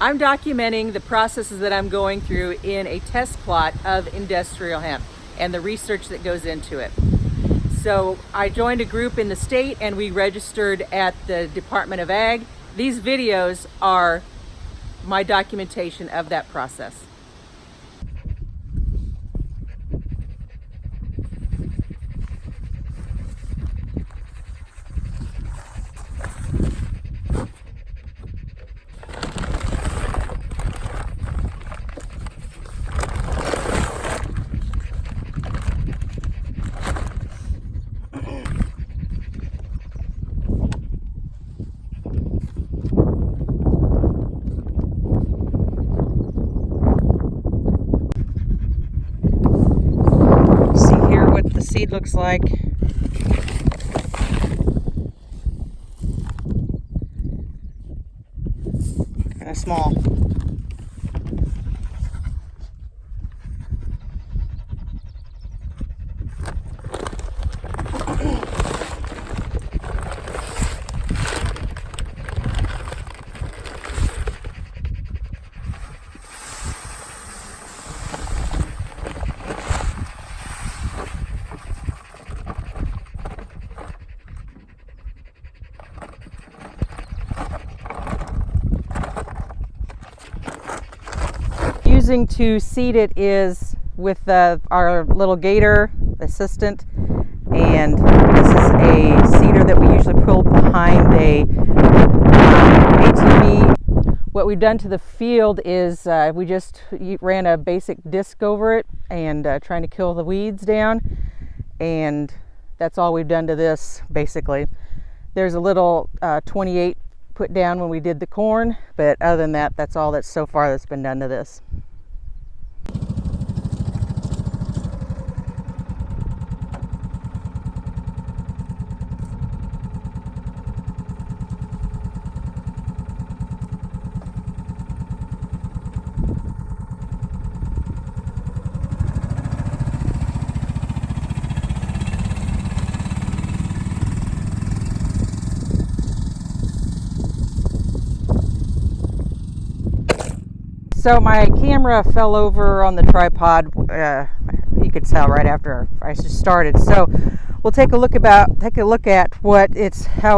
I'm documenting the processes that I'm going through in a test plot of industrial hemp and the research that goes into it. So I joined a group in the state and we registered at the Department of Ag. These videos are my documentation of that process. The seed looks like. Kind of small. Using to seed it is with our little gator assistant, and this is a seeder that we usually pull behind a ATV. What we've done to the field is we just ran a basic disc over it and trying to kill the weeds down, and that's all we've done to this basically. There's a little 28 put down when we did the corn, but other than that, that's all that's so far that's been done to this. So my camera fell over on the tripod. You could tell right after I just started. So we'll take a look at how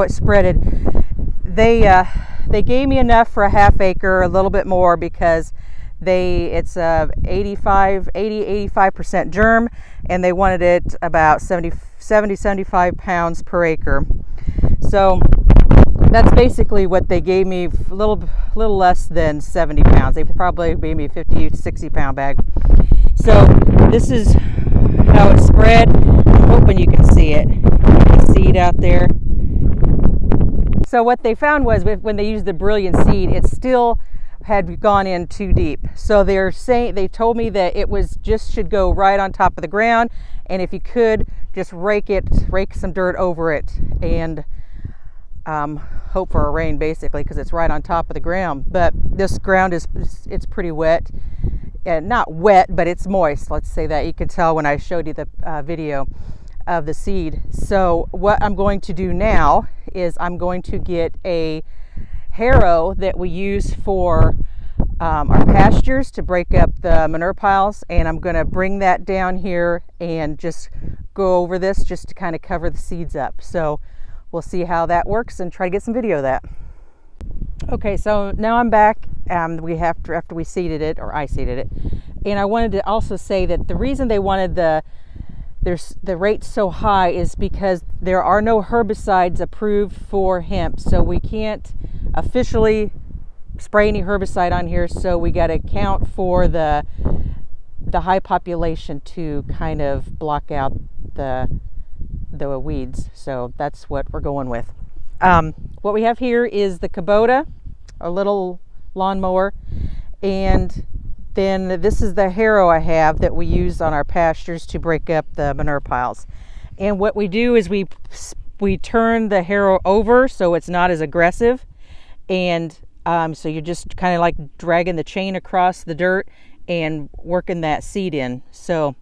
it spreaded. They gave me enough for a half acre, a little bit more, because it's 85% germ, and they wanted it about 75 pounds per acre. So that's basically what they gave me, a little less than 70 pounds. They probably gave me a 50 to 60 pound bag. So this is how it spread. I'm hoping you can see it. The seed out there. So what they found was when they used the Brilliant seed, it still had gone in too deep. So they told me that it should go right on top of the ground, and if you could just rake some dirt over it, and hope for a rain basically, because it's right on top of the ground. But this ground it's pretty wet, and not wet, but it's moist, let's say that. You can tell when I showed you the video of the seed. So what I'm going to do now is I'm going to get a harrow that we use for our pastures to break up the manure piles, and I'm going to bring that down here and just go over this just to kind of cover the seeds up. So we'll see how that works and try to get some video of that. Okay, so now I'm back. After we seeded it, or I seeded it, and I wanted to also say that the reason they wanted the rate so high is because there are no herbicides approved for hemp, so we can't officially spray any herbicide on here. So we got to account for the high population to kind of block out the weeds. So that's what we're going with. What we have here is the Kubota, a little lawnmower, and then this is the harrow I have that we use on our pastures to break up the manure piles. And what we do is we turn the harrow over so it's not as aggressive, and so you're just kind of like dragging the chain across the dirt and working that seed in. So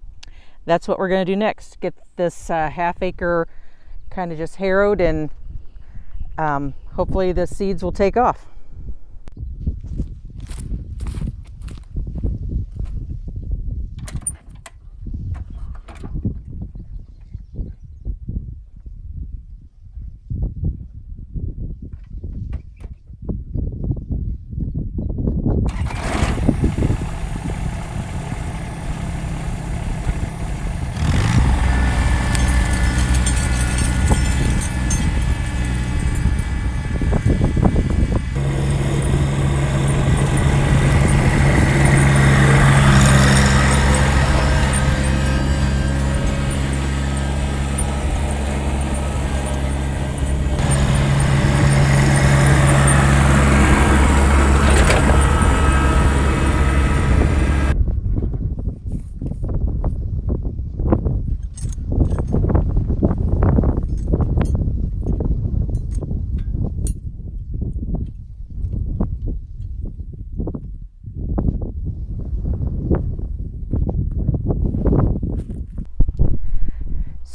that's what we're going to do next. Get this half acre kind of just harrowed, and hopefully the seeds will take off.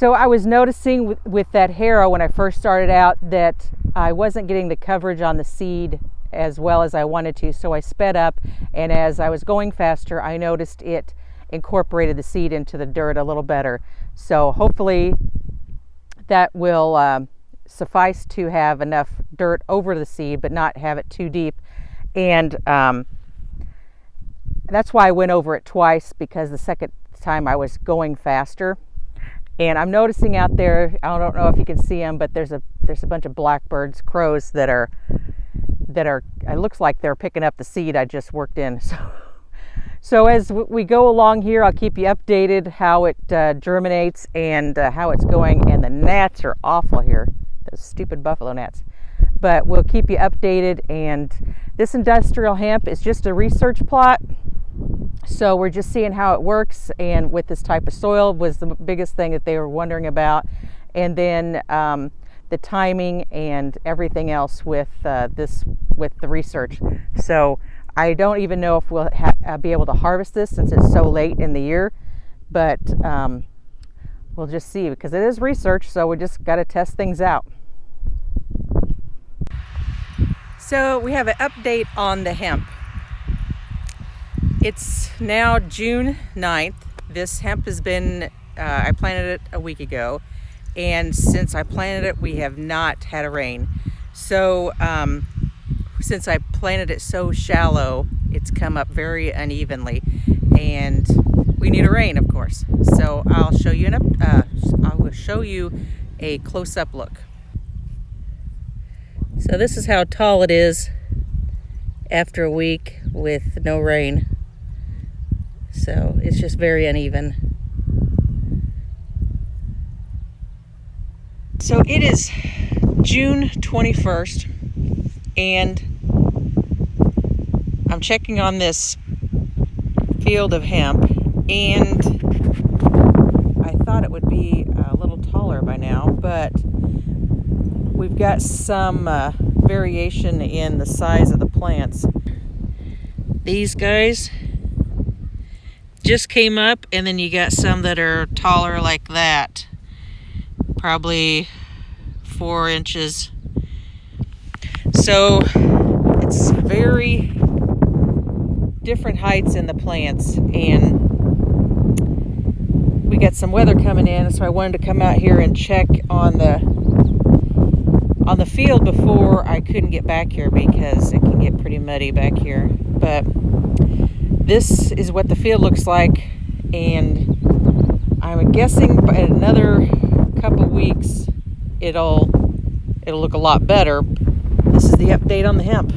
So I was noticing with that harrow when I first started out that I wasn't getting the coverage on the seed as well as I wanted to, so I sped up, and as I was going faster I noticed it incorporated the seed into the dirt a little better. So hopefully that will suffice to have enough dirt over the seed but not have it too deep. And that's why I went over it twice, because the second time I was going faster. And I'm noticing out there, I don't know if you can see them, but there's a bunch of blackbirds, crows that are it looks like they're picking up the seed I just worked in. So as we go along here, I'll keep you updated how it germinates and how it's going. And the gnats are awful here, those stupid buffalo gnats. But we'll keep you updated. And this industrial hemp is just a research plot. So we're just seeing how it works, and with this type of soil was the biggest thing that they were wondering about. And then the timing and everything else with with the research. So I don't even know if we'll be able to harvest this since it's so late in the year, but we'll just see, because it is research, so we just got to test things out. So we have an update on the hemp. It's now June 9th. This hemp has been, I planted it a week ago, and since I planted it, we have not had a rain. So since I planted it so shallow, it's come up very unevenly, and we need a rain, of course. So I'll show you I will show you a close-up look. So this is how tall it is after a week with no rain. So it's just very uneven. So it is June 21st, and I'm checking on this field of hemp, and I thought it would be a little taller by now, but we've got some variation in the size of the plants. These guys just came up, and then you got some that are taller like that, probably 4 inches. So it's very different heights in the plants, and we got some weather coming in, so I wanted to come out here and check on the field before I couldn't get back here, because it can get pretty muddy back here. But this is what the field looks like, and I'm guessing by another couple weeks it'll look a lot better. This is the update on the hemp.